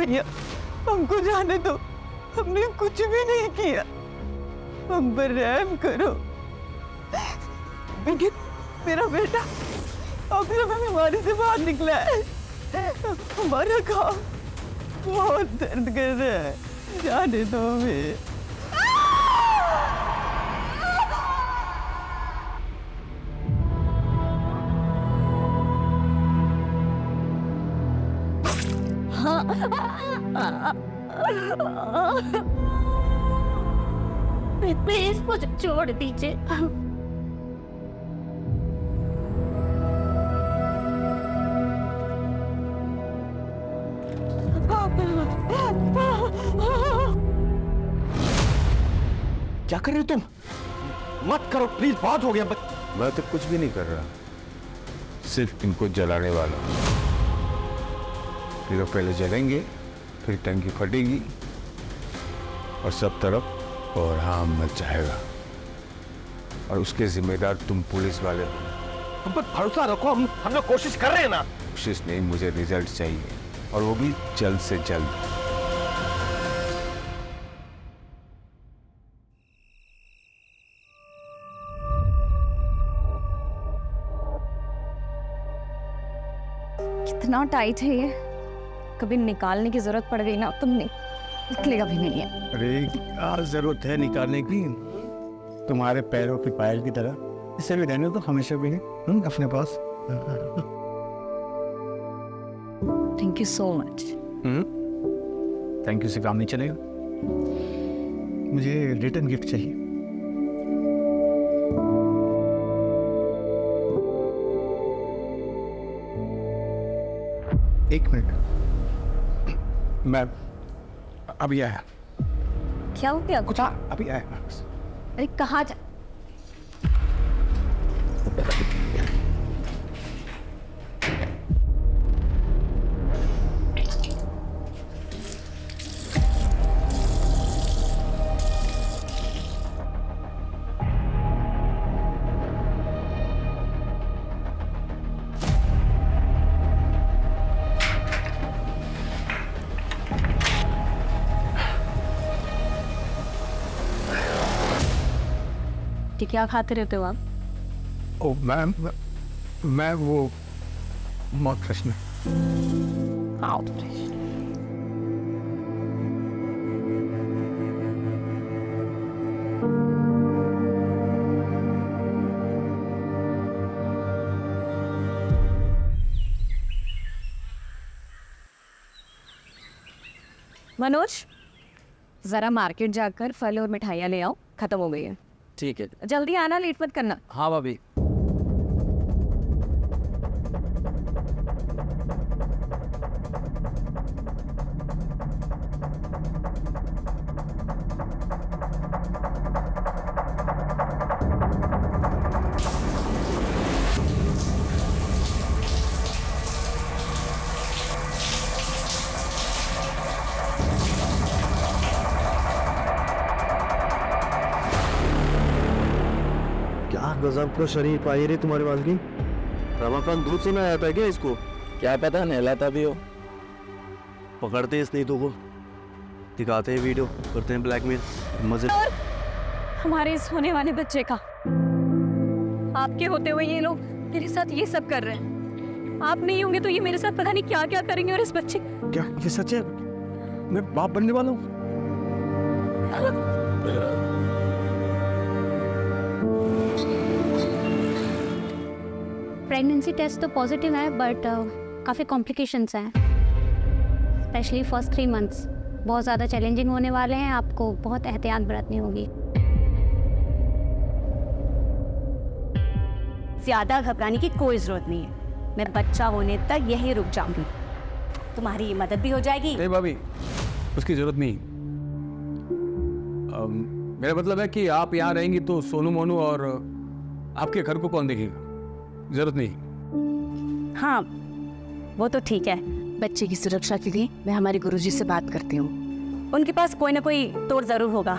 भैया, हमको जाने दो, हमने कुछ भी नहीं किया, हम पर रहम करो। लेकिन मेरा बेटा अब हमें बीमारी से बाहर निकला है, हमारा घाव बहुत दर्द कर रहा है, जाने दो हमें। प्लीज मुझे छोड़ दीजिए। क्या कर रहे हो तुम? मत करो प्लीज, बहुत हो गया। मैं तो कुछ भी नहीं कर रहा, सिर्फ इनको जलाने वाला हूं। ये लोग पहले जलेंगे, फिर टंकी फटेगी और सब तरफ कोहराम मच जाएगा, और उसके जिम्मेदार तुम पुलिस वाले हो। हम पर भरोसा रखो, हम लोग कोशिश कर रहे हैं ना। कोशिश नहीं, मुझे रिजल्ट चाहिए, और वो भी जल्द से जल्द। कितना टाइट है ये, कभी निकालने की जरूरत पड़ गई ना तो निकलेगा भी नहीं है। अरे क्या जरूरत है निकालने की, तुम्हारे पैरों की पायल की तरह इसे भी रहने तो हमेशा भी है अपने पास। Thank you so much. Thank you से काम नहीं चलेगा, मुझे रिटर्न गिफ्ट चाहिए। एक मिनट, मैं अभी आया। क्या हो गया? कुछ अभी आया। अरे कहाँ जा? क्या खाते रहते हो आप? ओ मैं वो मौत फ्रेश में। मनोज, जरा मार्केट जाकर फल और मिठाइयाँ ले आओ, खत्म हो गई है। ठीक है, जल्दी आना, लेट मत करना। हाँ भाभी। गजब का शरीर पाई रे तुम्हारे बाल की। रमाकांत दूध से ना आता है क्या इसको? क्या पता नहलाता भी हो। पकड़ते हैं इस नीतू को, दिखाते हैं वीडियो, करते हैं ब्लैकमेल, मजे। और हमारे इस होने वाले बच्चे का, आपके होते हुए ये लोग मेरे साथ ये सब कर रहे हैं। आप नहीं होंगे तो ये मेरे साथ पता नहीं क्या क्या करेंगे। और इस बच्चे, क्या ये सच है? मैं बाप बनने वाला हूँ। प्रेगनेंसी टेस्ट तो पॉजिटिव है, बट काफ़ी कॉम्प्लिकेशंस हैं, स्पेशली फर्स्ट 3 मंथ्स बहुत ज़्यादा चैलेंजिंग होने वाले हैं। आपको बहुत एहतियात बरतनी होगी। ज़्यादा घबराने की कोई ज़रूरत नहीं है, मैं बच्चा होने तक यहीं रुक जाऊंगी, तुम्हारी मदद भी हो जाएगी। नहीं भाभी, उसकी जरूरत नहीं। मेरा मतलब है कि आप यहाँ रहेंगी तो सोनू मोनू और आपके घर को कौन देखेगा? जरूरत नहीं। हाँ वो तो ठीक है, बच्चे की सुरक्षा के लिए मैं हमारे गुरुजी से बात करती हूँ। उनके पास कोई ना कोई तोड़ जरूर होगा।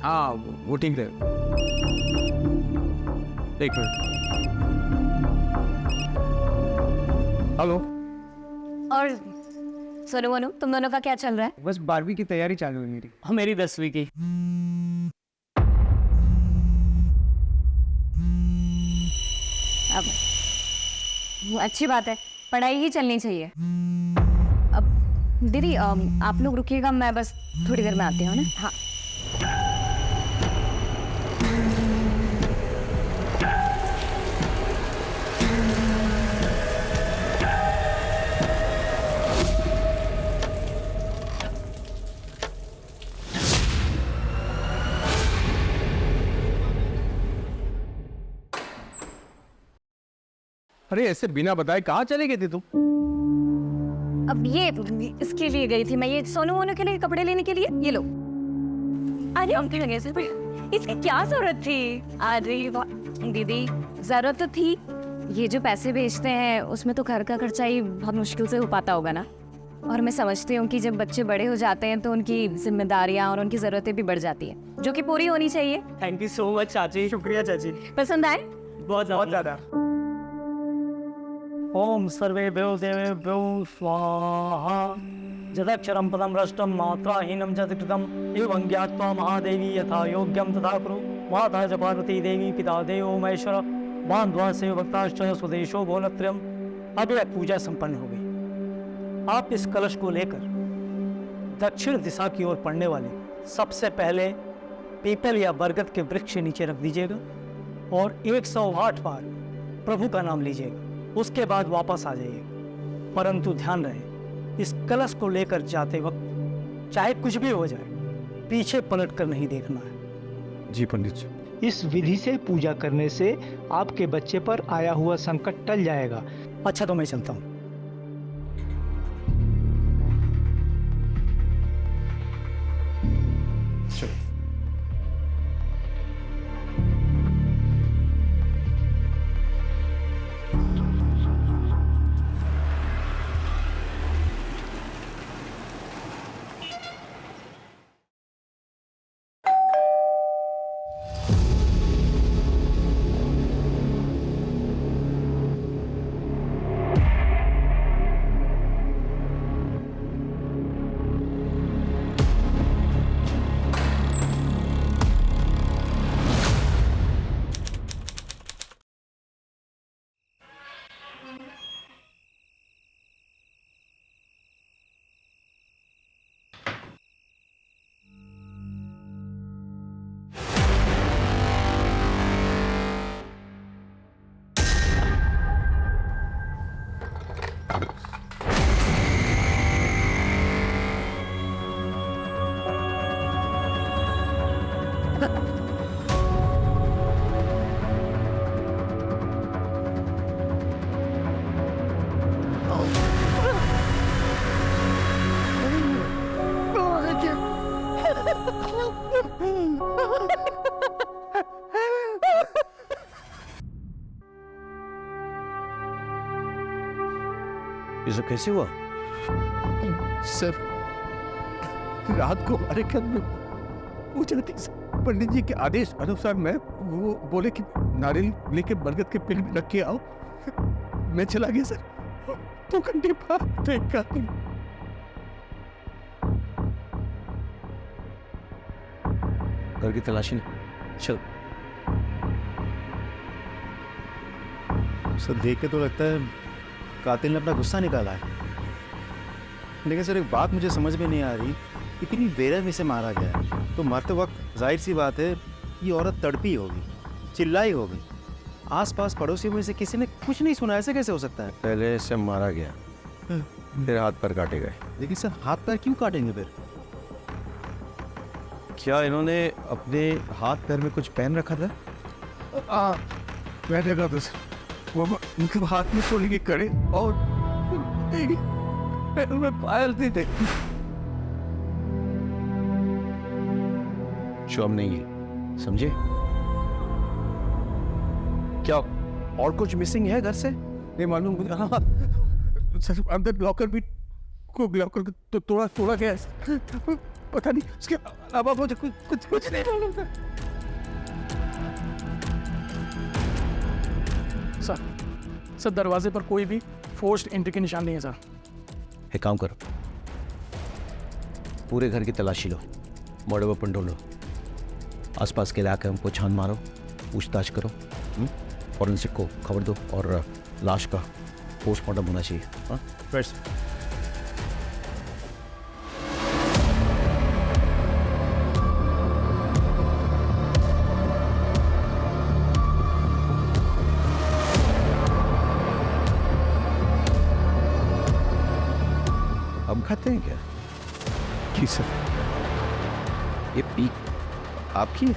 हाँ वो ठीक है। एक मिनट। हेलो। और सोनू मोनू, तुम दोनों का क्या चल रहा है? बस 12वीं की तैयारी चालू है मेरी। हाँ, मेरी 10वीं की। अब अच्छी बात है, पढ़ाई ही चलनी चाहिए। अब दीदी आप लोग रुकिएगा, मैं बस थोड़ी देर में आती हूँ ना। हाँ। अरे ऐसे बिना बताए कहाँ चले गए थे तुम? अब ये इसके लिए गई थी मैं, ये सोनू मोनू के लिए कपड़े लेने के लिए। ये लो। अरे हम थे लगे से, इसकी क्या जरूरत थी? अरे दीदी जरूरत तो थी। ये जो पैसे भेजते हैं उसमें तो घर का खर्चा ही बहुत मुश्किल से हो पाता होगा ना। और मैं समझती हूँ कि जब बच्चे बड़े हो जाते हैं तो उनकी जिम्मेदारियाँ और उनकी ज़रूरतें भी बढ़ जाती हैं, जो कि पूरी होनी चाहिए। थैंक यू सो मच चाची। शुक्रिया चाची। पसंद आए? बहुत ज़्यादा। ओम सर्वेभ्यो देवेभ्यो स्वाहा। जदक्षरं पदं भ्रष्टं मात्राहीनं च कृतम् एवं ज्ञात्वा महादेवी यथा योग्यं तथा कुरु। माता च पार्वती देवी पिता देवो महेश्वर बांधवा से भक्ताश्च स्वदेशो भोलत्रयम्। अब यह पूजा संपन्न हो गई। आप इस कलश को लेकर दक्षिण दिशा की ओर पड़ने वाले सबसे पहले पीपल या बरगद के वृक्ष के नीचे रख दीजिएगा और 108 बार प्रभु का नाम लीजिएगा। उसके बाद वापस आ जाइएगा। परंतु ध्यान रहे, इस कलश को लेकर जाते वक्त चाहे कुछ भी हो जाए, पीछे पलट कर नहीं देखना है। जी पंडित जी। इस विधि से पूजा करने से आपके बच्चे पर आया हुआ संकट टल जाएगा। अच्छा, तो मैं चलता हूँ। ये सब कैसे हुआ? सर, रात को हमारे घर में पूजा थी सर। पंडित जी के आदेश अनुसार मैं वो बोले कि नारियल लेके बरगद के पेड़ में रख के आओ। मैं चला गया सर। 2 घंटे बाद देखा। घर की तलाशी ले। चल। सर देख के तो लगता है कातिल ने अपना गुस्सा निकाला है। लेकिन सर एक बात मुझे समझ में नहीं आ रही, इतनी बेरहमी से मारा गया है तो मरते वक्त जाहिर सी बात है ये औरत तड़पी होगी, चिल्लाई होगी। आसपास पड़ोसियों में से किसी ने कुछ नहीं सुना, ऐसे कैसे हो सकता है? पहले से मारा गया, फिर हाथ पैर काटे गए। लेकिन सर हाथ पैर क्यों काटेंगे फिर? क्या इन्होंने अपने हाथ पैर में कुछ पहन रखा था? मैं देखा था सर, वो उनके हाथ में सोने के कड़े और पैर में पायल थे। शोम नहीं है, समझे? क्या और कुछ मिसिंग है घर से? नहीं मालूम मुझे। हाँ सर, अंदर लॉकर भी को लॉकर तो तोड़ा गया है। पता नहीं उसके अलावा मुझे कुछ नहीं मालूम था। सर दरवाजे पर कोई भी फोर्स्ड एंट्री के निशान नहीं है सर। एक काम करो, पूरे घर की तलाशी लो, मर्डर वेपन ढूंढो, आसपास के इलाके हमको छान मारो, पूछताछ करो, फॉरेंसिक को खबर दो और लाश का पोस्टमार्टम होना चाहिए। हाँ फ्रेंड्स, हम खाते हैं क्या? जी सर। ये पीक आपकी है?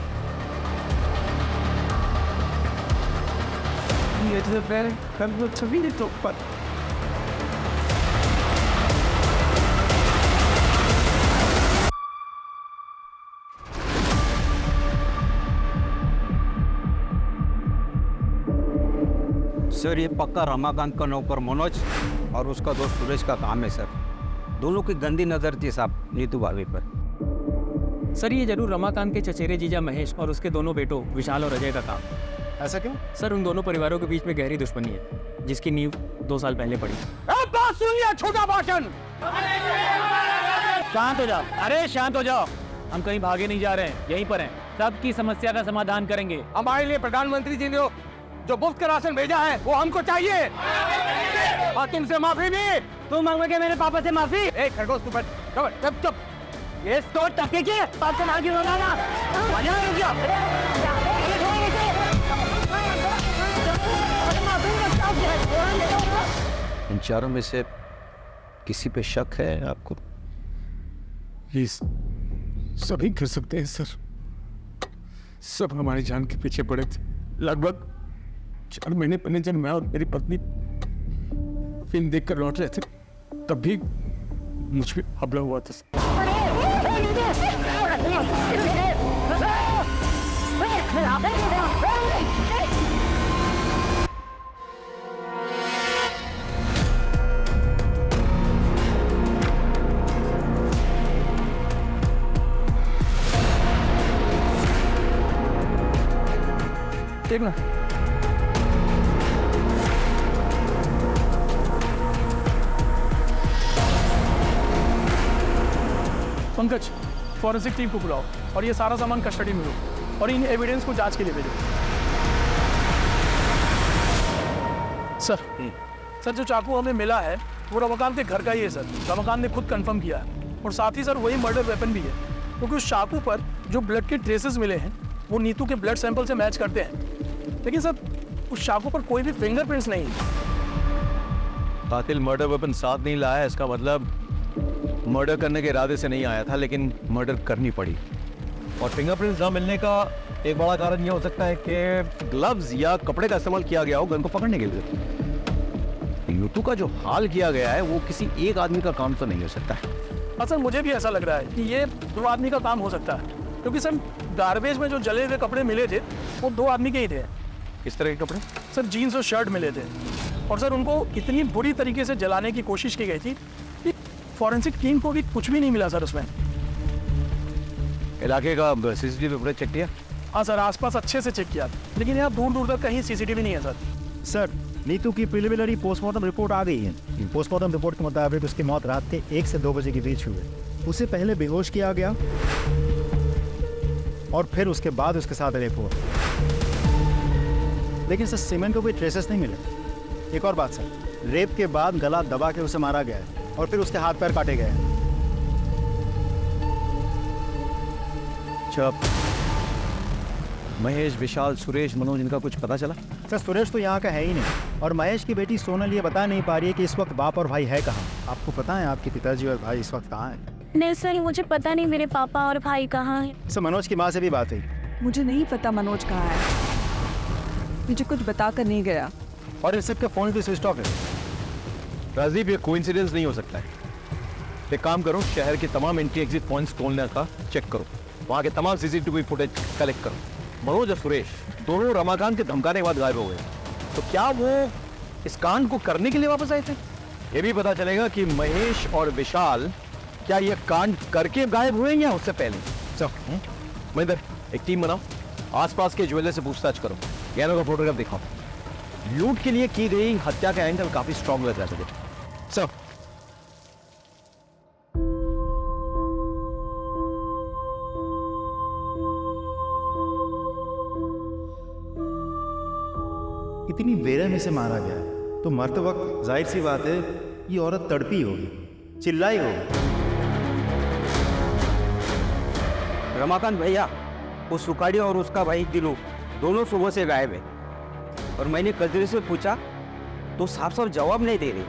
सर ये पक्का रमाकांत का नौकर मनोज और उसका दोस्त सुरेश का काम है सर। दोनों की गंदी नजर थी साहब नीतू भाभी पर। सर ये जरूर रमाकांत के चचेरे जीजा महेश और उसके दोनों बेटों विशाल और अजय का काम। ऐसा क्यों? सर उन दोनों परिवारों के बीच में गहरी दुश्मनी है जिसकी नींव 2 साल पहले पड़ी। बात सुनिए, छोटा भाषण। शांत हो जाओ, अरे शांत हो जाओ। हम कहीं भागे नहीं जा रहे हैं, यहीं पर हैं। सबकी समस्या का समाधान करेंगे। हमारे लिए प्रधानमंत्री जी ने जो मुफ्त का राशन भेजा है वो हमको चाहिए। हाकिम से माफी भी। तुम मांगोगे मेरे पापा से माफी? एक खरगोश तू बैठ, चुप चुप। ये तो टके की बात से आगे होगा ना। रुक जा। इन चारों में से किसी पे शक है आपको? प्लीज, सभी कर सकते हैं सर। सब हमारी जान के पीछे पड़े थे। लगभग 4 महीने पहले जब मैं और मेरी पत्नी फिल्म देखकर लौट रहे थे तब भी मुझ पे हमला हुआ था। देखना पंकज, फॉरेंसिक टीम को बुलाओ और ये सारा सामान कस्टडी में लो और इन एविडेंस को जांच के लिए भेजो। सर जो चाकू हमें मिला है वो रमाकांत के घर का ही है सर। रमाकांत ने खुद कंफर्म किया है और साथ ही सर वही मर्डर वेपन भी है, क्योंकि उस चाकू पर जो ब्लड के ट्रेसेस मिले हैं वो नीतू के ब्लड सैंपल से मैच करते हैं, लेकिन सर उस चाकू पर कोई भी फिंगरप्रिंट्स नहीं है। कातिल मर्डर वेपन साथ नहीं लाया, इसका मतलब मर्डर करने के इरादे से नहीं आया था, लेकिन मर्डर करनी पड़ी। और फिंगरप्रिंट्स ना मिलने का एक बड़ा कारण यह हो सकता है कि ग्लव्स या कपड़े का इस्तेमाल किया गया हो गन को पकड़ने के लिए। नीतू का जो हाल किया गया है वो किसी एक आदमी का काम तो नहीं हो सकता है। हाँ सर, मुझे भी ऐसा लग रहा है कि ये 2 आदमी का काम हो सकता है, क्योंकि सर गार्बेज में जो जले हुए कपड़े मिले थे वो 2 आदमी के ही थे। किस तरह के कपड़े? सर जीन्स और शर्ट मिले थे और सर उनको इतनी बुरी तरीके से जलाने की कोशिश की गई थी कि फॉरेंसिक टीम को भी कुछ भी नहीं मिला सर उसमें। इलाके का सीसीटीवी फुटेज चेक किया? हाँ सर, आसपास अच्छे से चेक किया, लेकिन यहाँ दूर दूर तक कहीं सीसीटीवी नहीं है सर। सर, नीतू की प्रिलिमिनरी पोस्टमार्टम रिपोर्ट आ गई है। पोस्टमार्टम रिपोर्ट के मुताबिक उसकी मौत रात के 1 से 2 बजे के बीच हुई है। उसे पहले बेहोश किया गया और फिर उसके बाद उसके साथ रेप हुआ, लेकिन सर सीमेंट को कोई ट्रेसेस नहीं मिले। एक और बात सर, रेप के बाद गला दबा के उसे मारा गया है और फिर उसके हाथ पैर काटे गए हैं। चुप। महेश, विशाल, सुरेश, मनोज, इनका कुछ पता चला? सर सुरेश तो यहाँ का है ही नहीं और महेश की बेटी सोनल ये बता नहीं पा रही है कि इस वक्त बाप और भाई है कहाँ। आपको पता है आपके पिताजी और भाई इस वक्त कहाँ हैं? नहीं सर, मुझे पता नहीं मेरे पापा और भाई कहाँ हैं। सर मनोज की माँ से भी बात हुई। मुझे नहीं पता मनोज कहाँ है, मुझे कुछ बता कर नहीं गया। और इस सबके फोन भी स्विच ऑफ है। राजीव, ये कोइंसिडेंस नहीं हो सकता है। एक काम करो, शहर के तमाम एंट्री एग्जिट पॉइंट्स खोलने का चेक करो, वहाँ के तमाम सीसीटीवी फुटेज कलेक्ट करो। मनोज और सुरेश दोनों रमाकांत के धमकाने के बाद गायब हो गए, तो क्या वो इस कांड को करने के लिए वापस आए थे? ये भी पता चलेगा कि महेश और विशाल क्या ये कांड करके गायब हुए या उससे पहले। सर महेंद्र, एक टीम बनाओ, आसपास के ज्वेलर से पूछताछ करो, गहनों का फोटोग्राफ दिखाओ। लूट के लिए की गई हत्या का एंगल काफी स्ट्रॉन्ग लग रहा है। सर इतनी बेरहमी से मारा गया है तो मरते वक्त जाहिर सी बात है ये औरत तड़पी होगी, चिल्लाई होगी। रमाकांत भैया, वो सुखाड़ी और उसका भाई दिलू दोनों सुबह से गायब है और मैंने कजरी से पूछा तो साफ साफ जवाब नहीं दे रही।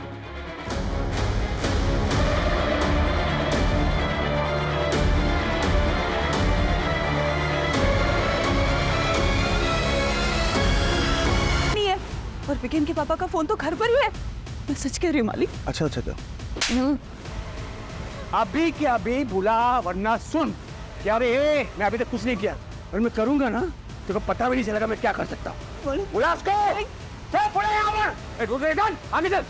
नहीं है और विकेन के पापा का फोन तो घर पर ही है। मैं सच कह रही हूँ मालिक। अच्छा अच्छा अभी क्या अभी बुला, वरना सुन क्या रे, मैं अभी तक कुछ नहीं किया और मैं करूंगा ना तो पता भी नहीं चलेगा मैं क्या कर सकता हूँ। बुला उसको, चल बुला यहाँ पर, आगे चल।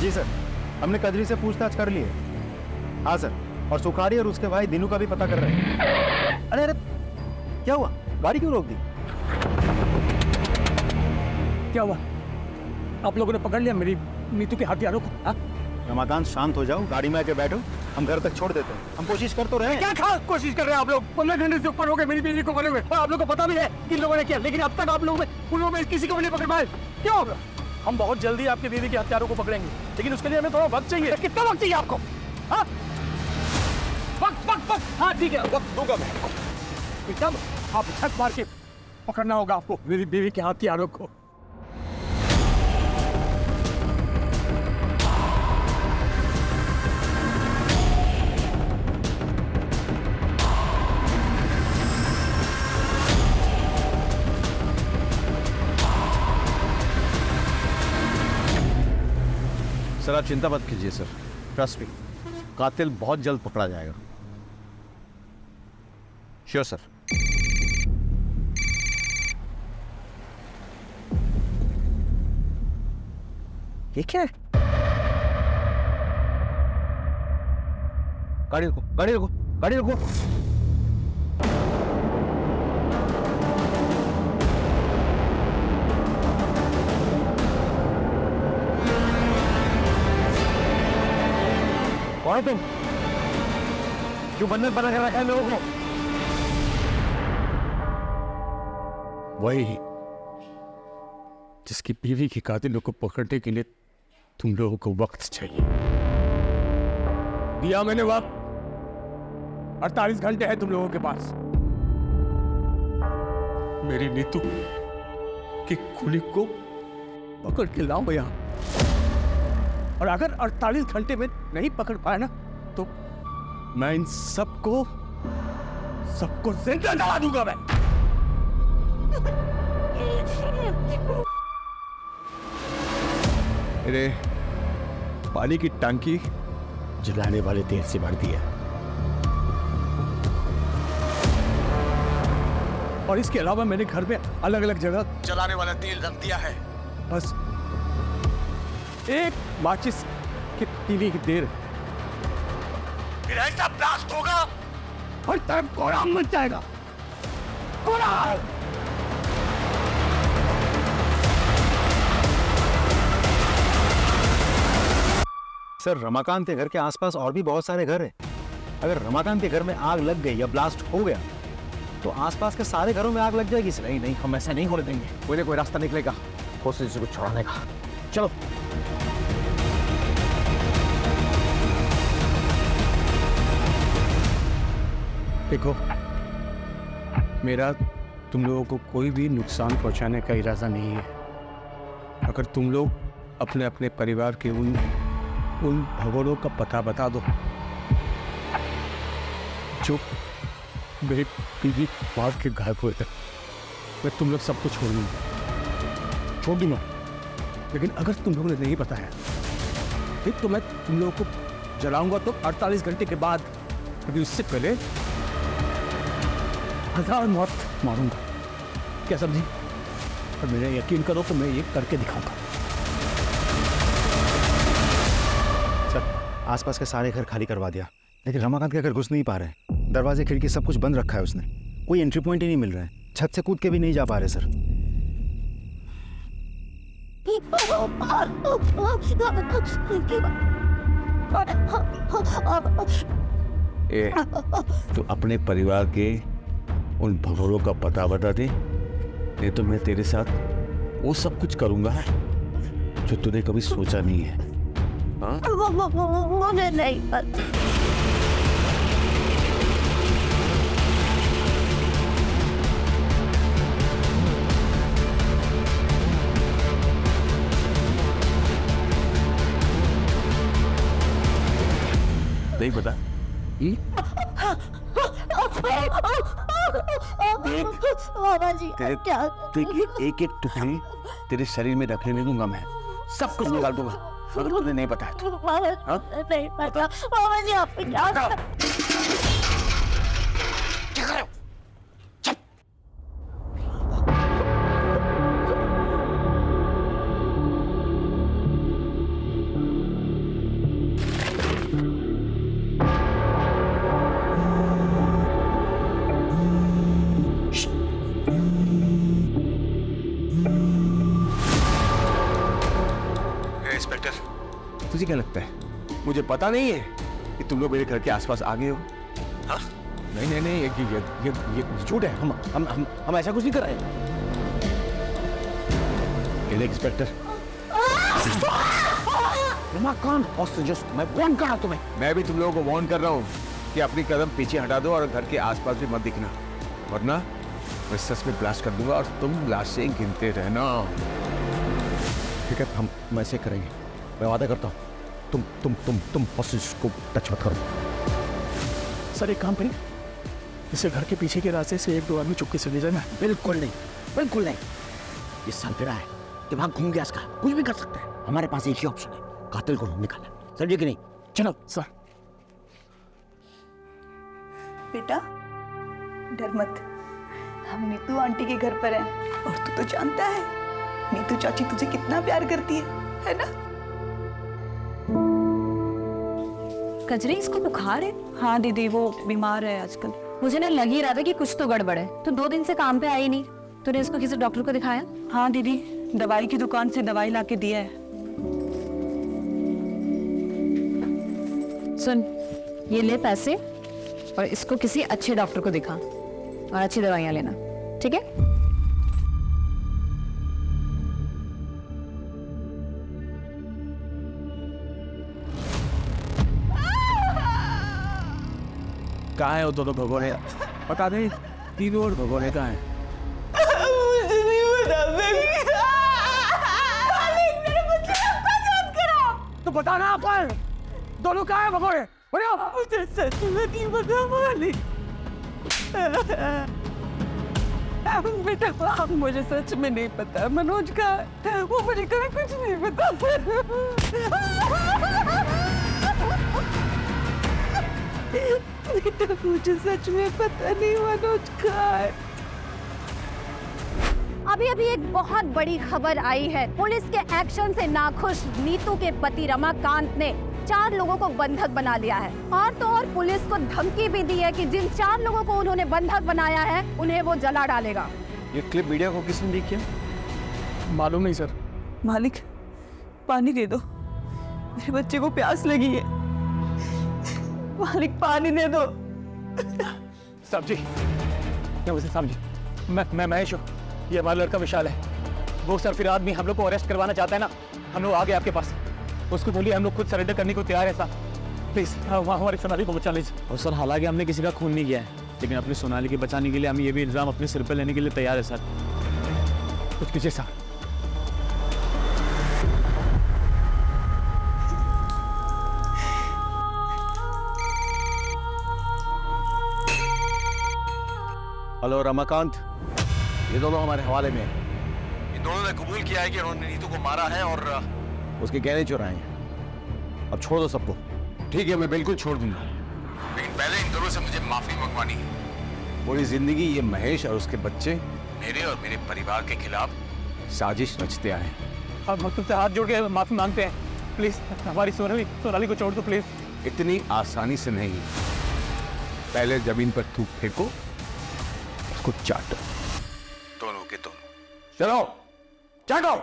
जी सर, हमने कजरी से पूछताछ कर ली है। हाँ सर, और सुखारी और उसके भाई दिनू का भी पता कर रहे हैं। अरे अरे क्या हुआ, गाड़ी क्यों रोक दी? क्या हुआ, आप लोगों ने पकड़ लिया मेरी नीतू के हथियारों को? हाँ? रमाकांत शांत हो जाओ, गाड़ी में आके बैठो, हम घर तक छोड़ देते हैं। हम कोशिश कर तो रहे हैं। क्या कोशिश कर रहे हैं आप लोग? 15 घंटे से ऊपर हो गए मेरी बीवी को पकड़े हुए और आप लोगों को पता भी है किन लोगों ने किया, लेकिन अब तक आप लोगों में किसी को भी नहीं पकड़ पाए। क्यों होगा? हम बहुत जल्दी आपकी बीवी के हत्यारों को पकड़ेंगे, लेकिन उसके लिए हमें थोड़ा वक्त चाहिए। कितना वक्त चाहिए आपको? हाँ? वक्त, हाँ ठीक है, वक्त दूंगा मैं आपको। तब आप छत मार के पकड़ना होगा आपको मेरी बीवी के हथियारों को। सर आप चिंता मत कीजिए सर, ट्रस्ट मी, कातिल बहुत जल्द पकड़ा जाएगा। Sure sir. ये क्या है? गाड़ी रुको, गाड़ी रुको, गाड़ी रुको। कौन है तुम? क्यों बंधन बना कर रखा है लोगों को? वही जिसकी बीवी के कातिलों को पकड़ने के लिए तुम लोगों को वक्त चाहिए। दिया मैंने वक्त, 48 घंटे है तुम लोगों के पास। मेरी नीतू की खूनी को पकड़ के लाओ यहाँ, और अगर 48 घंटे में नहीं पकड़ पाया ना तो मैं इन सबको जिंदा जला दूंगा मैं। अरे पानी की टंकी जलाने वाले तेल से भर दिया, और इसके अलावा मैंने घर में अलग अलग जगह जलाने वाला तेल रख दिया है। बस एक माचिस की तीली की देर, फिर ऐसा ब्लास्ट होगा और तरफ कोहराम मच जाएगा। कोहराम। सर, रमाकांत के घर के आसपास और भी बहुत सारे घर हैं। अगर रमाकांत के घर में आग लग गई या ब्लास्ट हो गया तो आसपास के सारे घरों में आग लग जाएगी। नहीं नहीं, हम ऐसा नहीं होने देंगे। कोई ना कोई रास्ता निकलेगा कोशिश को छुड़ाने का। चलो। देखो, मेरा तुम लोगों को कोई भी नुकसान पहुंचाने का इरादा नहीं है। अगर तुम लोग अपने अपने परिवार के उन भगोड़ों का पता बता दो जो मेरी बीवी मार के गायब हुए थे, मैं तुम लोग सबको छोड़ दूंगा। लेकिन अगर तुम लोगों ने नहीं बताया फिर तो मैं तुम लोगों को जलाऊंगा तो 48 घंटे के बाद, अभी उससे पहले 1000 मौत मारूंगा। क्या समझी? और मेरा यकीन करो तो मैं ये करके दिखाऊंगा। सर, आसपास के सारे घर खाली करवा दिया, लेकिन रमाकांत के घर घुस नहीं पा रहे। दरवाजे खिड़की सब कुछ बंद रखा है उसने। कोई एंट्री पॉइंट ही नहीं मिल रहा है। छत से कूद के भी नहीं जा पा रहे सर। ए, तो अपने परिवार के उन भगोड़ों का पता बता दे, नहीं तो मैं तेरे साथ वो सब कुछ करूंगा जो तूने कभी सोचा नहीं है। हाँ? मुझे नहीं पता। नहीं पता? एक एक टुकड़ी तेरे शरीर में रखने नहीं दूंगा मैं, सब कुछ निकाल दूंगा अगर तुझे नहीं पता है तो। नहीं पता मामा जी, आप क्या कर रहे हो? तुझे क्या लगता है मुझे पता नहीं है कि तुम लोग मेरे घर के आसपास आ गए हो? हाँ? नहीं नहीं नहीं, ये झूठ है। हम ऐसा कुछ नहीं कर रहे। इंस्पेक्टर, कौन मैं वार्न कर रहा हूं तुम्हें। मैं भी तुम लोगों को वार्न कर रहा हूँ कि अपनी कदम पीछे हटा दो और घर के आसपास भी मत दिखना, वरना मैं सच में ब्लास्ट कर दूंगा और तुम लाशें गिनते रहना। ठीक है, हम ऐसे करेंगे, मैं वादा करता हूँ। तुम हॉस्टेज को टच मत करो। सर एक काम करें, इसे घर के पीछे के रास्ते से एक दो आदमी चुपके से ले जाना। बिल्कुल नहीं, बिल्कुल नहीं। ये सालगिरह है, दिमाग घूम गया इसका, कुछ भी कर सकता है। हमारे पास एक ही ऑप्शन है, कातिल को निकालना। समझे कि नहीं? चलो सर। बेटा डर मत, हम नीतू आंटी के घर पर हैं और तू तो जानता है नीतू चाची तुझे कितना प्यार करती है ना? कजरी, इसको बुखार है? हाँ दीदी, वो बीमार है आजकल। मुझे ना लग ही रहा था कि कुछ तो गड़बड़ है। तो 2 दिन से काम पे आई नहीं, तूने इसको किसी डॉक्टर को दिखाया? हाँ दीदी, दवाई की दुकान से दवाई लाके दिया है। सुन, ये ले पैसे और इसको किसी अच्छे डॉक्टर को दिखा और अच्छी दवाइयां लेना, ठीक है? कहाँ है वो दोनों भगोने? बता दे, तीनों और भगोने कहाँ हैं? मुझे नहीं पता। तो बताना अपन, दोनों कहाँ हैं भगोने? मुझे सच में नहीं पता मालिक। बेटा मुझे सच में नहीं पता मनोज का, वो मुझे कभी कुछ नहीं पता। बेटा मुझे सच में पता नहीं मनोज का है। अभी एक बहुत बड़ी खबर आई है। पुलिस के एक्शन से नाखुश नीतू के पति रमाकांत ने 4 लोगों को बंधक बना लिया है और तो और पुलिस को धमकी भी दी है कि जिन 4 लोगों को उन्होंने बंधक बनाया है उन्हें वो जला डालेगा। ये क्लिप मीडिया को किसने लीक किया? मालूम नहीं सर। मालिक पानी दे दो, मेरे बच्चे को प्यास लगी है। मालिक पानी दे दो। साहब जी, साहब जी, मैं महेश हूँ, ये हमारा लड़का विशाल है। वो सर फिर आदमी हम लोग को अरेस्ट करवाना चाहता है ना, हम लोग आ गए आपके पास। उसको बोलिए हम लोग खुद सरेंडर करने को तैयार है साहब, प्लीज हमारी सोनाली को बचा लीजिए। और सर हालांकि हमने किसी का खून नहीं किया है, लेकिन अपनी सोनाली के बचाने के लिए हम ये भी इल्जाम अपने सिर पर लेने के लिए तैयार है सर। कुछ कीजिए साहब। हेलो रमाकांत, ये दोनों हमारे हवाले में हैं। इन दोनों ने कबूल किया है कि उन्होंने नीतू को मारा है और उसके गहने चुराए हैं। अब छोड़ दो सबको। ठीक है, मैं बिल्कुल छोड़ दूंगा, लेकिन पहले इन दोनों से मुझे माफी मंगवानी है। पूरी जिंदगी ये महेश और उसके बच्चे मेरे और मेरे परिवार के खिलाफ साजिश रचते आए। हम तुमसे हाथ जोड़ के माफी मांगते हैं, प्लीज हमारी सोनाली को छोड़ दो प्लीज। इतनी आसानी से नहीं, पहले जमीन पर थूक फेंको, उसको चाटो, दोनों के दोनों। चलो चाटो।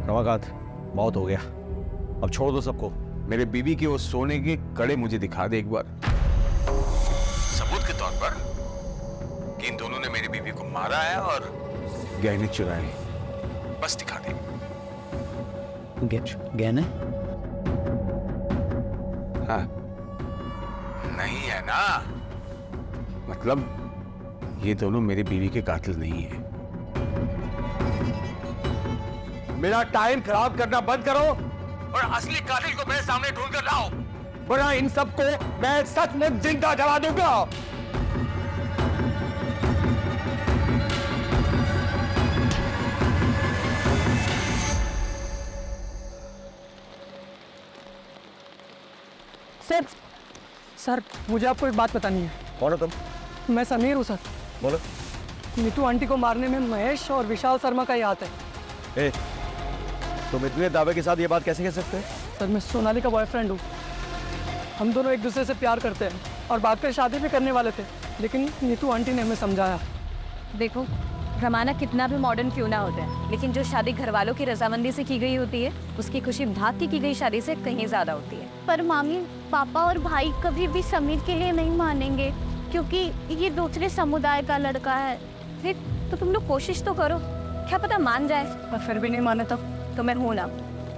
रमाकांत, बहुत हो गया, अब छोड़ दो सबको। मेरे बीवी के वो सोने के कड़े मुझे दिखा दे एक बार, सबूत के तौर पर कि इन दोनों ने मेरी बीवी को मारा है और गहने चुराए, बस दिखा दे। गहने? हाँ, नहीं है ना, मतलब ये दोनों मेरी बीवी के कातिल नहीं है। मेरा टाइम खराब करना बंद करो और असली कातिल को मेरे सामने ढूंढ कर लाओ, वरना इन सबको मैं सचमुच जिंदा जला दूंगा। सर मुझे आपको एक बात बतानी है। कौन हो तुम? मैं समीर हूँ सर। बोलो। नीतू आंटी को मारने में महेश और विशाल शर्मा का ही हाथ है। ए, तुम इतने दावे के साथ ये बात कैसे कह सकते हैं? सर मैं सोनाली का बॉयफ्रेंड हूँ। हम दोनों एक दूसरे से प्यार करते हैं और बाद में शादी भी करने वाले थे, लेकिन नीतू आंटी ने हमें समझाया। देखो, रमाना कितना भी मॉडर्न क्यों ना होता है, लेकिन जो शादी घर वालों की रजामंदी से की गई होती है, उसकी खुशी भाग की गई शादी से कहीं ज्यादा होती है। पर मामी, पापा और भाई कभी भी समीर के लिए नहीं मानेंगे, क्योंकि ये दूसरे समुदाय का लड़का है। फिर तो तुम लोग कोशिश तो करो, क्या पता मान जाए। पर फिर भी नहीं माने तो मैं हूं ना,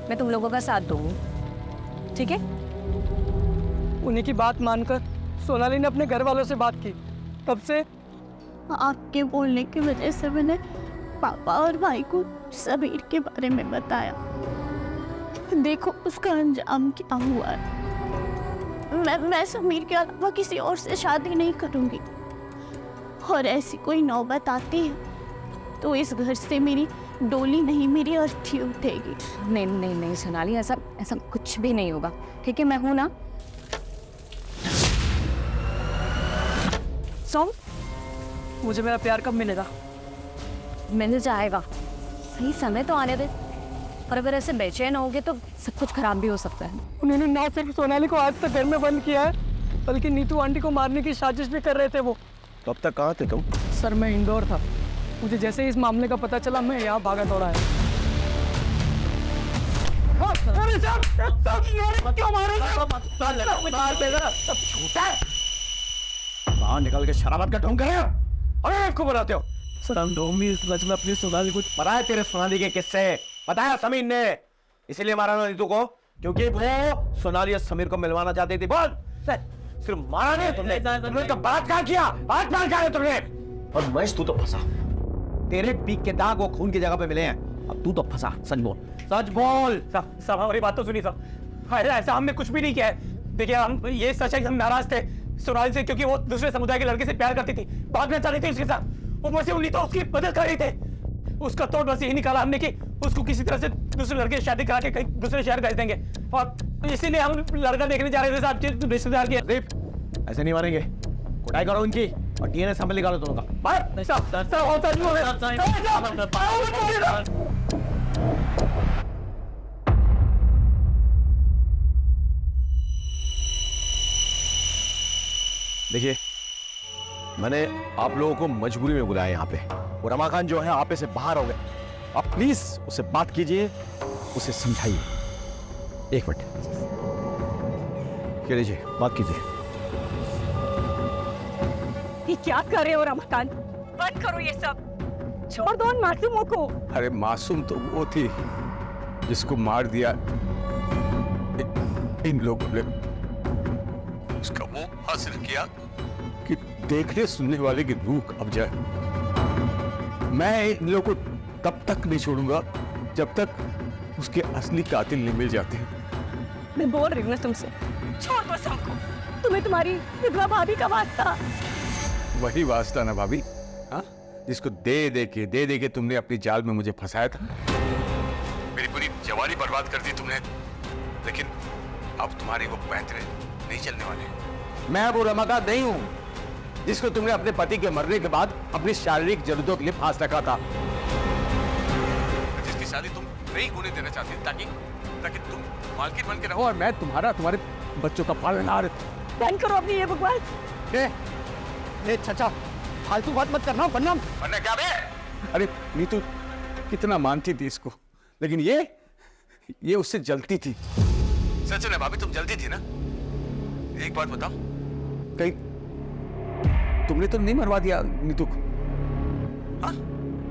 मैं तुम लोगों का साथ दूंगी, ठीक है? उन्हीं की बात मानकर सोनाली ने अपने घर वालों से बात की। तब से आपके बोलने की वजह से मैंने पापा और भाई को समीर के बारे में बताया। देखो उसका अंजाम क्या हुआ है। मैं समीर के अलावा किसी और से शादी नहीं करूंगी, और ऐसी कोई नौबत आती है तो इस घर से मेरी डोली नहीं, मेरी अर्थी उठेगी। नहीं नहीं नहीं सोनाली, ऐसा कुछ भी नहीं होगा, ठीक है? मैं हूं ना। सॉन्ग, मुझे मेरा प्यार कब मिलेगा? मिल जाएगा, सही समय तो आने दे। और अगर ऐसे बेचैन होगे तो सब कुछ खराब भी हो सकता है। उन्होंने ना सिर्फ सोनाली को आज तक घर में बंद किया है, बल्कि नीतू आंटी को मारने की साजिश भी कर रहे थे वो। तो अब तक कहाँ थे तुम? सर मैं इंदौर था, मुझे जैसे ही इस मामले का पता चला मैं यहाँ भागा दौड़ा है। बाहर निकल के शराबत का ढोंग कर रहे हो और आपको बनाते हो। सर हम दोनों भी इस लच में अपनी सोनाली को पता है तेरे सोनाली के किस्से, बताया समीर ने, इसीलिए मारा ना नीतू को, क्योंकि वो सोनाली और समीर को मिलवाना चाहती थी। बोल, सिर्फ मारा नहीं तुमने, तुमने तो बलात्कार किया, बलात्कार किया तुमने। और महेश तू तो फंसा, तेरे पीक के दाग वो खून की जगह पे मिले हैं, अब तू तो फंसा। सच बोल, सच बोल। सब हमारी बात तो सुनी सब, ऐसा हमने कुछ भी नहीं किया है। देखिए हम ये सच है कि हम नाराज थे सोनाली से, क्योंकि वो दूसरे समुदाय के लड़के से प्यार करती थी, भागना चाह रही थी उसके साथ। ऊपर से उन्हीं तो उसकी मदद कर रही थे। उसका तोड़ बस यही निकाला हमने कि उसको किसी तरह से दूसरे लड़के से शादी करा के कहीं दूसरे शहर भेज देंगे, और इसीलिए हम लड़का देखने जा रहे थे साहब के रिश्तेदार के। ऐसे नहीं मारेंगे, कुटाई करो उनकी और डीएनए सैंपल निकालो दोनों का। देखिए, मैंने आप लोगों को मजबूरी में बुलाया यहाँ पे, और रमाकांत जो है आपे से बाहर हो गए। आप प्लीज उससे बात कीजिए, उसे समझाइए। एक मिनट, क्या लीजिए, बात कीजिए। ये क्या कर रहे हो रमाकांत? बंद करो ये सब, छोड़ दो उन मासूमों को। अरे मासूम तो वो थी जिसको मार दिया इन लोगों ने। उसका वो हासिल किया कि देखने सुनने वाले की रूह कांप जाए। मैं इन लोगों को तब तक नहीं छोड़ूंगा जब तक उसके असली कातिल नहीं मिल जाते। मैं बोल रही हूँ ना तुमसे, छोड़ दो सबको। तुम्हें तुम्हारी विधवा भाभी का वास्ता। वही वास्ता ना भाभी, हाँ, जिसको दे दे के तुमने अपनी जाल में मुझे फंसाया था। मेरी पूरी जवानी बर्बाद कर दी तुमने, लेकिन अब तुम्हारी वो पैंतरे नहीं चलने वाले। मैं वो रमाकांत नहीं हूं जिसको तुमने अपने पति के मरने के बाद अपनी शारीरिक जरूरतों के लिए फांस रखा था, जिसकी शादी तुम नहीं होने देना चाहती ताकि तुम मालकिन बन के रहो और मैं तुम्हारे बच्चों का पालनहार। बंद करो अपनी ये बकवास। चाचा, फालतू बात मत करना, वरना क्या बे? अरे नीतू कितना मानती थी इसको, लेकिन ये उससे जलती थी। सच में भाभी, तुम जलती थी ना? एक बात बताओ, कहीं तुमने तो नहीं मरवा दिया नीतू को?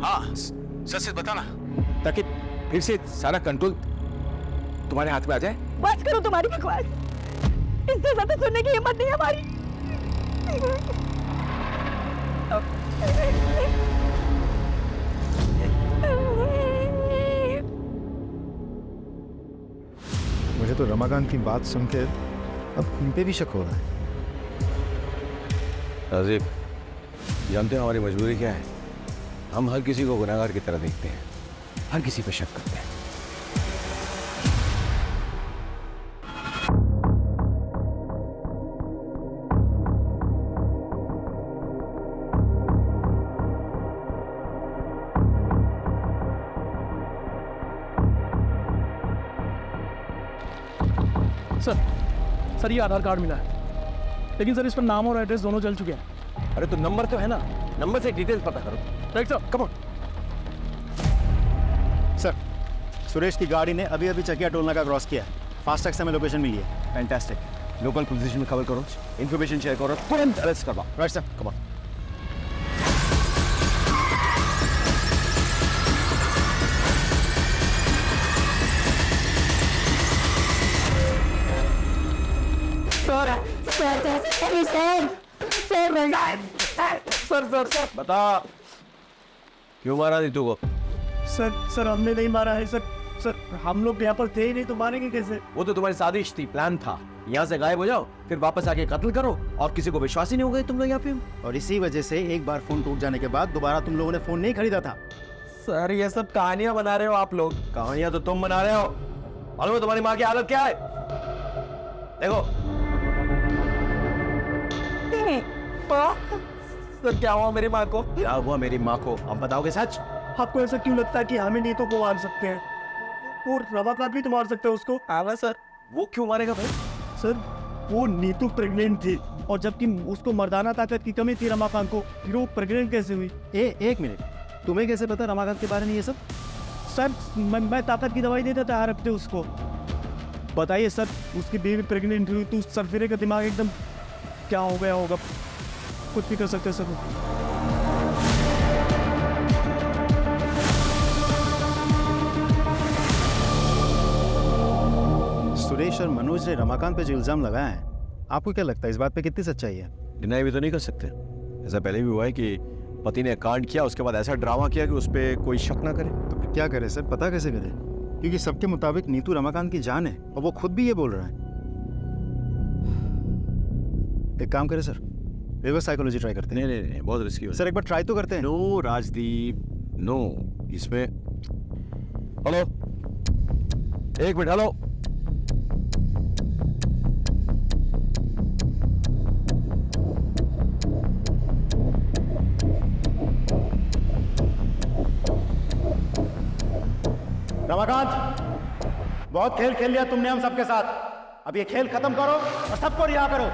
हाँ, सच बताना, ताकि फिर से सारा कंट्रोल तुम्हारे हाथ में आ जाए। बस करो तुम्हारी बकवास, इससे ज्यादा सुनने की हिम्मत नहीं हमारी। मुझे तो रमाकांत की बात सुन के अब उन पे भी शक हो रहा है। राजीव, जानते हैं हमारी मजबूरी क्या है? हम हर किसी को गुनहगार की तरह देखते हैं, हर किसी पे शक करते हैं। सर ये आधार कार्ड मिला है, लेकिन सर इस पर नाम और एड्रेस दोनों जल चुके हैं। अरे तो नंबर तो है ना, नंबर से डिटेल्स पता करो। Right sir, come on. Sir, Suresh की गाड़ी ने अभी अभी चकिया टोल नाका क्रॉस किया है। फास्ट टैग से हमें लोकेशन मिली है। फैंटास्टिक। लोकल पोजीशन में खबर करो, इन्फॉर्मेशन शेयर करो, तुरंत अरेस्ट करवाओ। Right sir, come on. Sir बता, क्यों मारा नीतू को? सर हमने नहीं मारा है सर हम लोग यहाँ पर थे ही नहीं, तो मारेंगे कैसे? वो तो तुम्हारी साजिश थी, प्लान था। यहाँ से गायब हो जाओ, फिर वापस आके कत्ल करो, और किसी को विश्वास ही नहीं हो गए तुम लोग यहाँ पे। और इसी वजह से एक बार फोन टूट जाने के बाद दोबारा तुम लोगों ने फोन नहीं खरीदा था। सर ये सब कहानियां बना रहे हो आप लोग। कहानियां तो तुम बना रहे हो। मालूम है तुम्हारी माँ की हालत क्या है? देखो। सर क्या हुआ मेरी माँ को? क्या हुआ मेरी माँ को? अब बताओगे सच? आपको ऐसा क्यों लगता है कि हमें नीतू को मार सकते हैं? और रमाकांत भी तो मार सकते हैं उसको। आवा सर, वो क्यों मारेगा भाई? सर वो नीतू प्रेग्नेंट थी, और जबकि उसको मर्दाना ताकत की कमी थी रमाकांत को, फिर वो प्रेग्नेंट कैसे हुई? एक मिनट, तुम्हें कैसे पता रमाकांत के बारे में ये सब? सर मैं ताकत की दवाई देता था हर हफ्ते उसको। बताइए सर, उसकी बेबी प्रेग्नेंट हुई तो सरफिरे का दिमाग एकदम क्या हो गया होगा? कुछ भी कर सकते हैं सर। सुरेश और मनोज ने रमाकांत पे जो इल्जाम लगाया है, आपको क्या लगता है इस बात पे कितनी सच्चाई है? डिनाई भी तो नहीं कर सकते। ऐसा पहले भी हुआ है कि पति ने कांड किया, उसके बाद ऐसा ड्रामा किया कि उस पर कोई शक ना करे। तो फिर क्या करे सर, पता कैसे करे? क्योंकि सबके मुताबिक नीतू रमाकांत की जान है, और वो खुद भी ये बोल रहा है। एक काम करे सर, रिवर्स साइकोलॉजी ट्राई करते हैं। नहीं, बहुत रिस्की है सर, एक बार ट्राई तो करते हैं। No Rajdeep, no. इसमें हेलो, एक मिनट, हेलो। रमाकांत, बहुत खेल खेल लिया तुमने हम सबके साथ। अब ये खेल खत्म करो और सबको रिहा करो।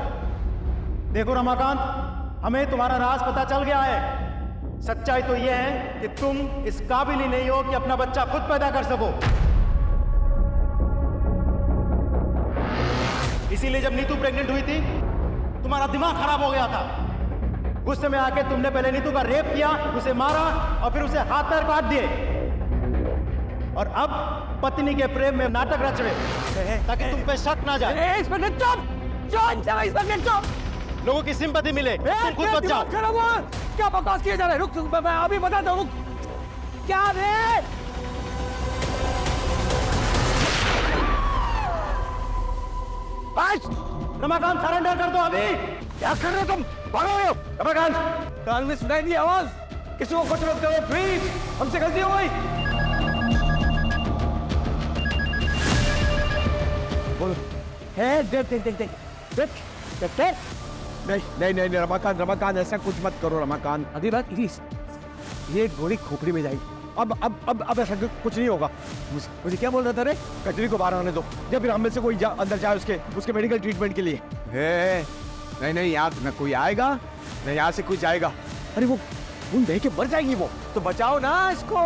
देखो रमाकांत, हमें तुम्हारा राज पता चल गया है। सच्चाई तो यह है कि तुम इस काबिल ही नहीं हो कि अपना बच्चा खुद पैदा कर सको। इसीलिए जब नीतू प्रेग्नेंट हुई थी, तुम्हारा दिमाग खराब हो गया था। गुस्से में आके तुमने पहले नीतू का रेप किया, उसे मारा, और फिर उसे हाथ पैर काट दिए। और अब पत्नी के प्रेम में नाटक रच रहे ताकि तुम पे शक ना जाए। लोगों की सिंपैथी मिले, तुम खुद बच जाओ। क्या बकवास किए जा रहे? रुक, मैं अभी बताता हूँ। क्या रे? रमाकांत, सरेंडर कर दो अभी। क्या कर रहे हो तुम? भागो रमाकांत। कान में सुनाई दी आवाज, किसी को कुछ मत करो प्लीज, हमसे गलती हो गई। देख। नहीं, रमाकांत ऐसा कुछ मत करो रमाकांत। अभी बात प्लीज, ये गोली खोपड़ी में जाएगी। अब ऐसा कुछ नहीं होगा। मुझे क्या बोल रहा था रे? कटरी को बाहर आने दो, या फिर हम में से कोई अंदर जाए उसके मेडिकल ट्रीटमेंट के लिए। नहीं, यहाँ न कोई आएगा न यहाँ से कोई जाएगा। अरे वो देख के मर जाएगी वो। तो बचाओ ना इसको।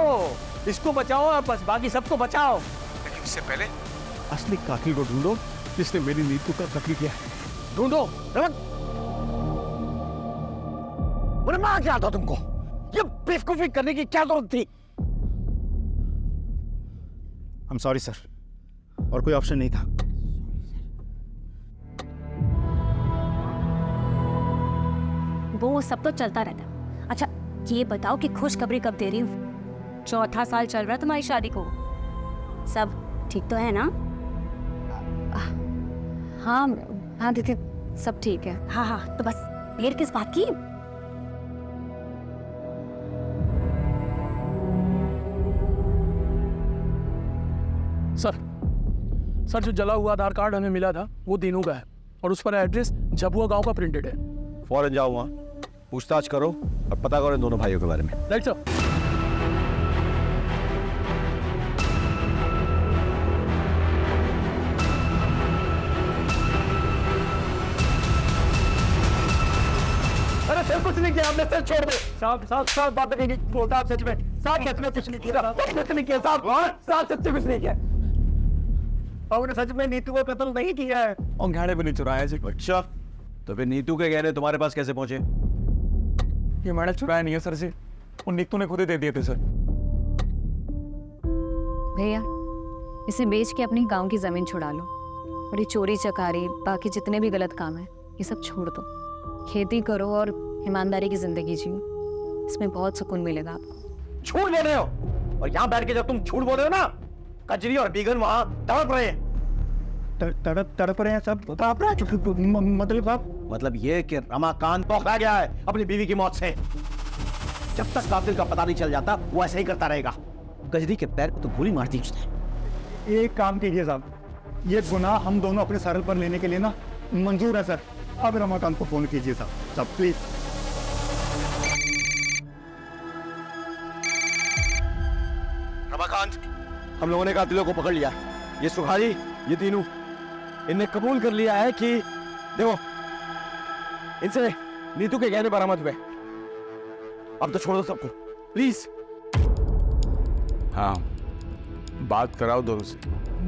इसको बचाओ और बस बाकी सबको बचाओ। लेकिन उससे पहले असली कातिल को ढूंढो जिसने मेरी नीतू का कत्ल किया है। ढूंढो। मैंने मार क्या था तुमको? ये बेवकूफी करने की क्या जरूरत थी? I'm sorry सर, और कोई ऑप्शन नहीं था। वो सब तो चलता रहता। अच्छा ये बताओ कि खुशखबरी कब दे रही हूँ? 4था साल चल रहा है तुम्हारी शादी को, सब ठीक तो है ना? हाँ हाँ दीदी सब ठीक है। हाँ हाँ तो बस देर किस बात की? सर जो जला हुआ आधार कार्ड हमें मिला था वो दीनू का है और उस पर एड्रेस झबुआ गांव का प्रिंटेड है। फौरन जाओ वहाँ, पूछताछ करो और पता करो इन दोनों भाइयों के बारे में। Right sir. अरे सर कुछ नहीं किया हमने, सर छोड़ दो। साहब बात नहीं बोलता आप सच में। साहब सच में कुछ नहीं किया, कुछ नहीं किया साहब। साहब सच में कुछ नहीं किया। और सच में नीतू को कत्ल नहीं किया है। और गहने भी नहीं चुराया जी। अच्छा तो फिर नीतू के गहने तुम्हारे पास कैसे पहुंचे? ये मैंने चुराया नहीं है सर जी, वो नीतू ने खुद ही दे दिए थे सर। भैया इसे बेच के अपनी गांव की जमीन छुड़ा लो और ये चोरी चकारी बाकी जितने भी गलत काम है ये सब छोड़ दो। खेती करो और ईमानदारी की जिंदगी जियो, इसमें बहुत सुकून मिलेगा आपको। झूठ बोल रहे हो, और यहाँ बैठ के जब तुम झूठ बोल रहे हो ना, कजरी और बीगन वहाँ तड़प रहे हैं। तड़प रहे हैं सब? मतलब आप? मतलब ये कि रमाकांत पकड़ा गया है अपनी बीवी की मौत से। जब तक कातिल का पता नहीं चल जाता वो ऐसे ही करता रहेगा। कजरी के पैर पे तो गोली मार दी उसने। एक काम कीजिए साहब, ये गुनाह हम दोनों अपने सर पर लेने के लिए ना मंजूर है सर। अब रमाकांत को फोन कीजिए साहब प्लीज। रमाकांत, हम लोगों ने कातिलों को पकड़ लिया। ये सुखारी, ये तीनों, इनने कबूल कर लिया है कि देखो इनसे नीतू के गहने बरामद हुए। अब तो छोड़ दो सबको प्लीज। हाँ बात कराओ दोनों से।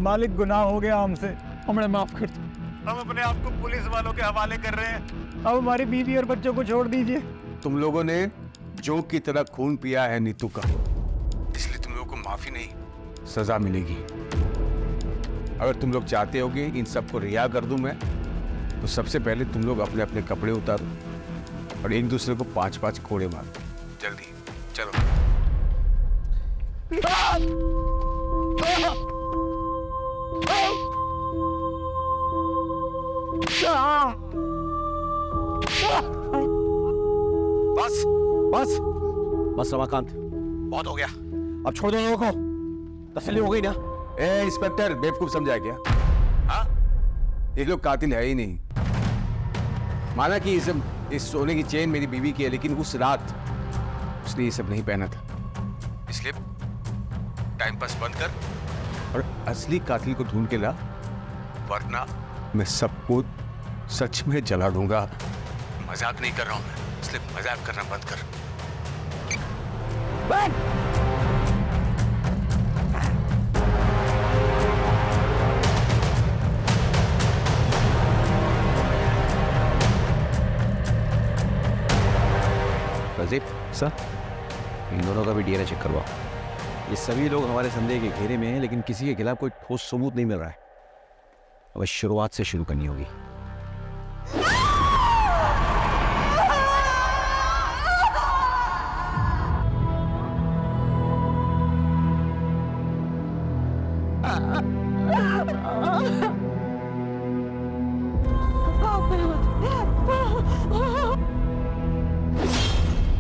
मालिक गुनाह हो गया हमसे, हमें माफ कर दो। हम अपने आप को पुलिस वालों के हवाले कर रहे हैं। अब हमारी बीवी और बच्चों को छोड़ दीजिए। तुम लोगों ने जोंक की तरह खून पिया है नीतू का, इसलिए तुम लोगों को माफी नहीं सजा मिलेगी। अगर तुम लोग चाहते हो कि इन सबको रिहा कर दूं मैं, तो सबसे पहले तुम लोग अपने अपने कपड़े उतारो और एक दूसरे को 5-5 कोड़े मारो। जल्दी चलो। बस बस बस रमाकांत, बहुत हो गया। अब छोड़ दो लोगों को, तसल्ली हो गई ना? ए इंस्पेक्टर, बेवकूफ समझा क्या? हाँ ये लोग कातिल है ही नहीं। माना कि इस सोने की चेन मेरी बीवी की है, लेकिन उस रात उसने ये सब नहीं पहना था। इसलिए टाइम पास बंद कर और असली कातिल को ढूंढ के ला, वरना मैं सबको सच में जला दूंगा। मजाक नहीं कर रहा हूं मैं, इसलिए मजाक करना बंद कर। रजीब सर, इन दोनों का भी डीएनए चेक करवाओ। ये सभी लोग हमारे संदेह के घेरे में हैं, लेकिन किसी के खिलाफ कोई ठोस सबूत नहीं मिल रहा है। अब शुरुआत से शुरू करनी होगी।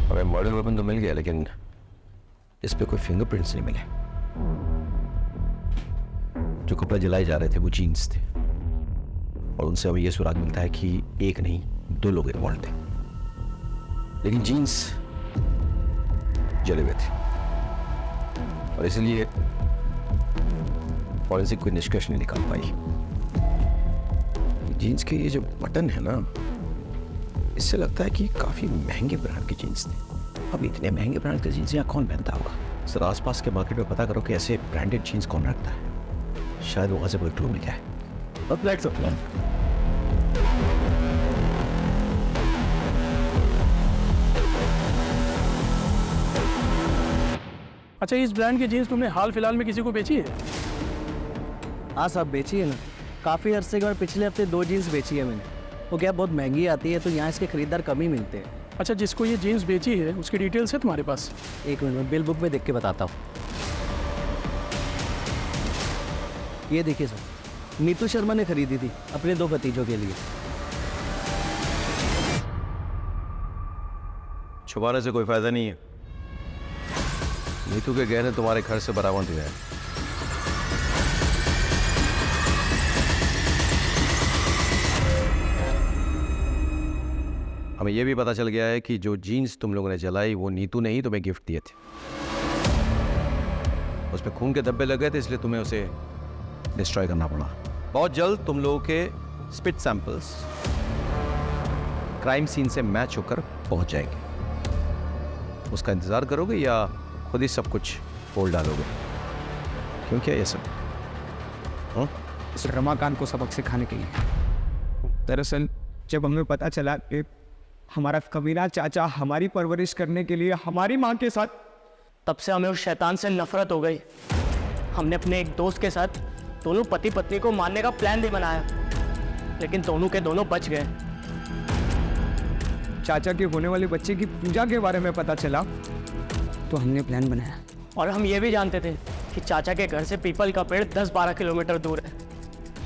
हमें मर्डर वेपन तो मिल गया, लेकिन इस पे कोई फिंगरप्रिंट्स नहीं मिले। जो कपड़े जलाए जा रहे थे वो जीन्स थे, और उनसे हमें यह सुराग मिलता है कि एक नहीं 2 लोग इन्वॉल्व थे, लेकिन जीन्स जले हुए थे, और इसलिए फॉरेंसिक कोई निष्कर्ष नहीं निकाल पाई। जीन्स के ये जो बटन है ना, इससे लगता है कि काफी महंगे ब्रांड के जीन्स थे। अब इतने महंगे ब्रांड के जीन्स यहाँ कौन पहनता होगा? सर आसपास के मार्केट में पता करो कि ऐसे ब्रांडेड जीन्स कौन रखता है, शायद वहां से कोई क्लू मिल जाए। अच्छा, इस ब्रांड की जीन्स तुमने हाल फिलहाल में किसी को बेची है? हाँ साहब, बेची है ना। काफ़ी अरसे के बाद पिछले हफ्ते 2 जीन्स बेची है मैंने। वो क्या बहुत महंगी आती है, तो यहाँ इसके खरीदार कम ही मिलते हैं। अच्छा, जिसको ये जीन्स बेची है उसकी डिटेल्स है तुम्हारे पास? एक मिनट में बिल बुक में देख के बताता हूँ। ये देखिए सर, नीतू शर्मा ने खरीदी थी अपने 2 भतीजों के लिए। छुपाने से कोई फायदा नहीं है। नीतू के गहने तुम्हारे घर से बरामद हुए हैं। हमें यह भी पता चल गया है कि जो जीन्स तुम लोगों ने जलाई वो नीतू ने ही तुम्हें गिफ्ट दिए थे। उसमें खून के धब्बे लग गए थे, इसलिए तुम्हें उसे डिस्ट्रॉय करना पड़ा। बहुत जल्द तुम लोगों के स्पिट सैंपल्स क्राइम सीन से मैच होकर पहुंच जाएंगे। उसका इंतजार करोगे या खुद ही सब कुछ बोल डालोगे? क्यों, क्या ये सब? इस रमाकांत को सबक सिखाने के लिए। दरअसल जब हमें पता चला कि हमारा कमीना चाचा हमारी परवरिश करने के लिए हमारी माँ के साथ, तब से हमें उस शैतान से नफरत हो गई। हमने अपने एक दोस्त के साथ दोनों पति पत्नी को मारने का प्लान भी बनाया, लेकिन दोनों के दोनों बच गए। चाचा के होने वाले बच्चे की पूजा के बारे में पता चला तो हमने प्लान बनाया। और हम ये भी जानते थे कि चाचा के घर से पीपल का पेड़ 10-12 किलोमीटर दूर है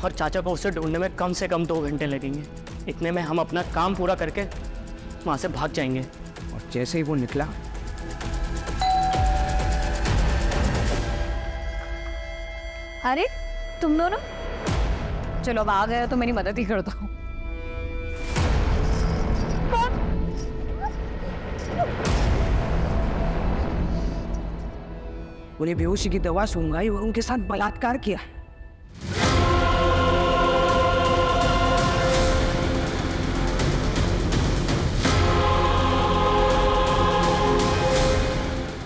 और चाचा को उसे ढूंढने में कम से कम 2 घंटे लगेंगे। इतने में हम अपना काम पूरा करके वहाँ से भाग जाएंगे। और जैसे ही वो निकला, अरे तुम दोनों, चलो अब आ गए तो मेरी मदद ही कर दो। उन्हें बेहोशी की दवा सूंघाई और उनके साथ बलात्कार किया।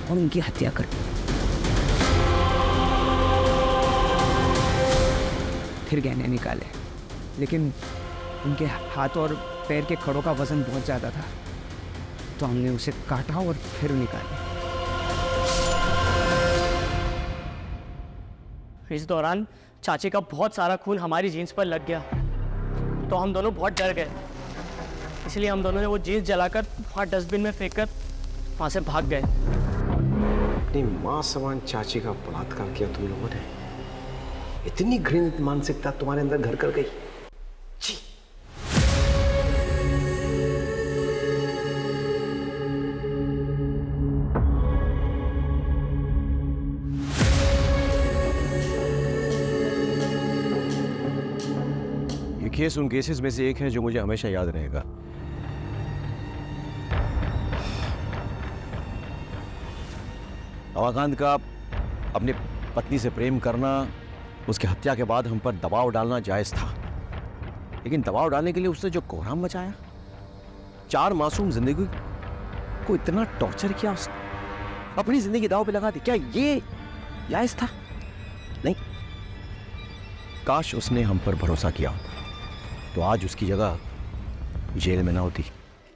और उनकी हत्या कर दी। फिर गहने निकाले, लेकिन उनके हाथ और पैर के खड़ों का वजन बहुत ज़्यादा था, तो हमने उसे काटा और फिर निकाले। इस दौरान चाची का बहुत सारा खून हमारी जीन्स पर लग गया, तो हम दोनों बहुत डर गए। इसलिए हम दोनों ने वो जीन्स जलाकर वहाँ डस्टबिन में फेंककर वहाँ से भाग गए। अपनी माँ समान चाची का बलात्कार किया तुम लोगों ने। इतनी घृणित मानसिकता तुम्हारे अंदर घर कर गई। छी। ये केस उन केसेस में से एक है जो मुझे हमेशा याद रहेगा। रमाकांत का अपनी पत्नी से प्रेम करना, उसकी हत्या के बाद हम पर दबाव डालना जायज था, लेकिन दबाव डालने के लिए उसने जो कोहराम मचाया, 4 मासूम जिंदगी को इतना टॉर्चर किया, उसने अपनी जिंदगी दांव पे लगा दी। क्या ये जायज था? नहीं। काश उसने हम पर भरोसा किया होता, तो आज उसकी जगह जेल में ना होती।